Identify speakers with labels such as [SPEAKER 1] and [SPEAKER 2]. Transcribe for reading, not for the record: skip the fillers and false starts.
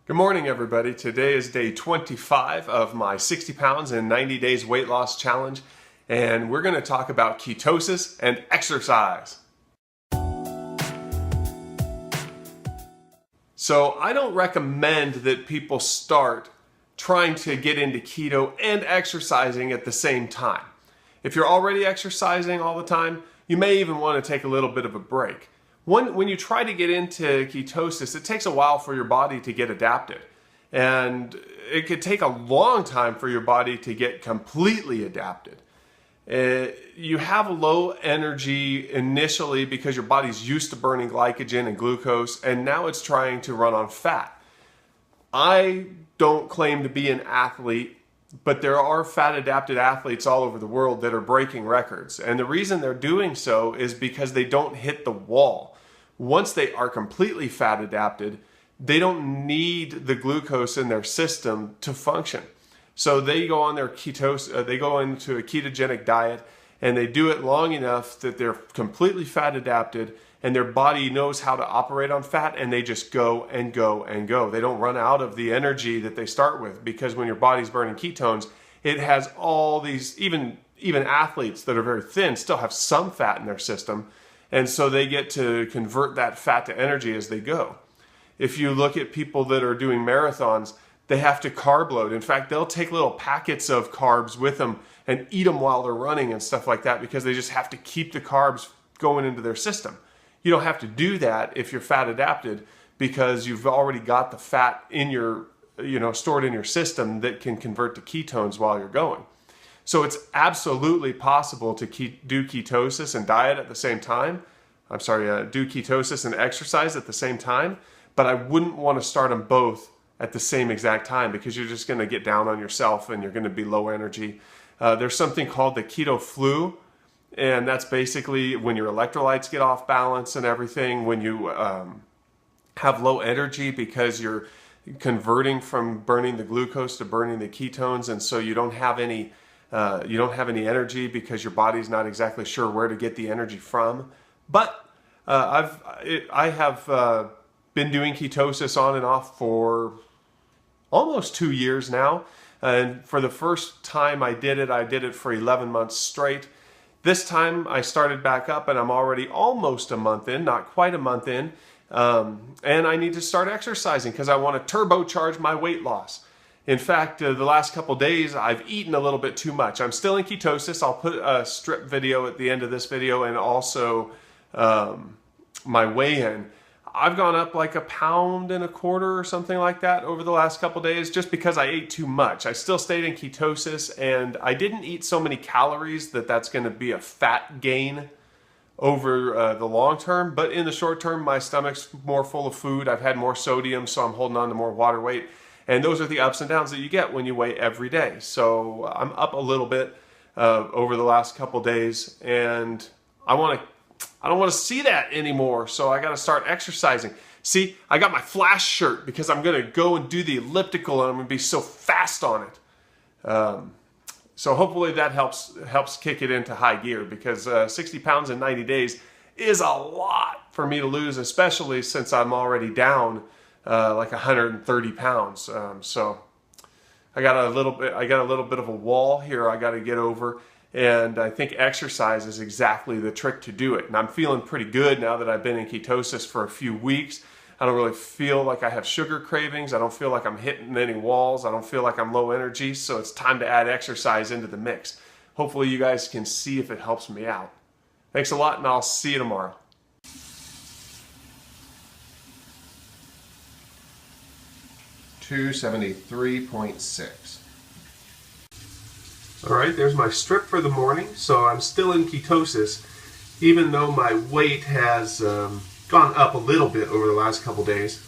[SPEAKER 1] Good morning, everybody. Today is day 25 of my 60 pounds in 90 days weight loss challenge, and we're going to talk about ketosis and exercise. So I don't recommend that people start trying to get into keto and exercising at the same time. If you're already exercising all the time, you may even want to take a little bit of a break. When you try to get into ketosis, it takes a while for your body to get adapted. And it could take a long time for your body to get completely adapted. You have low energy initially because your body's used to burning glycogen and glucose, and now it's trying to run on fat. I don't claim to be an athlete, but there are fat-adapted athletes all over the world that are breaking records. And the reason they're doing so is because they don't hit the wall. Once they are completely fat-adapted, they don't need the glucose in their system to function. So they go on their they go into a ketogenic diet, and they do it long enough that they're completely fat-adapted, and their body knows how to operate on fat, and they just go and go and go. They don't run out of the energy that they start with, because when your body's burning ketones, it has all these, even athletes that are very thin still have some fat in their system, and so they get to convert that fat to energy as they go. If you look at people that are doing marathons, they have to carb load. In fact, they'll take little packets of carbs with them and eat them while they're running and stuff like that, because they just have to keep the carbs going into their system. You don't have to do that if you're fat adapted, because you've already got the fat in your, stored in your system that can convert to ketones while you're going. So it's absolutely possible to do ketosis and diet at the same time. Do ketosis and exercise at the same time, but I wouldn't want to start them both at the same exact time, because you're just going to get down on yourself and you're going to be low energy. There's something called the keto flu, and that's basically when your electrolytes get off balance and everything, when you have low energy because you're converting from burning the glucose to burning the ketones, and so you don't have any energy because your body's not exactly sure where to get the energy from. But I have been doing ketosis on and off for almost 2 years now. And for the first time I did it for 11 months straight. This time I started back up, and I'm already almost a month in, not quite a month in. And I need to start exercising because I want to turbocharge my weight loss. In fact, the last couple days I've eaten a little bit too much. I'm still in ketosis. I'll put a strip video at the end of this video, and also my weigh-in. I've gone up like 1.25 pounds or something like that over the last couple days, just because I ate too much. I still stayed in ketosis, and I didn't eat so many calories that's going to be a fat gain over the long term. But in the short term, my stomach's more full of food. I've had more sodium, so I'm holding on to more water weight. And those are the ups and downs that you get when you weigh every day. So I'm up a little bit over the last couple days, and I don't want to see that anymore, so I got to start exercising. See, I got my flash shirt because I'm going to go and do the elliptical, and I'm going to be so fast on it. So hopefully that helps kick it into high gear, because 60 pounds in 90 days is a lot for me to lose, especially since I'm already down like 130 pounds. So I got a little bit of a wall here I got to get over. And I think exercise is exactly the trick to do it. And I'm feeling pretty good now that I've been in ketosis for a few weeks. I don't really feel like I have sugar cravings. I don't feel like I'm hitting any walls. I don't feel like I'm low energy. So it's time to add exercise into the mix. Hopefully you guys can see if it helps me out. Thanks a lot, and I'll see you tomorrow. $273.6. All right, there's my strip for the morning. So I'm still in ketosis, even though my weight has gone up a little bit over the last couple days.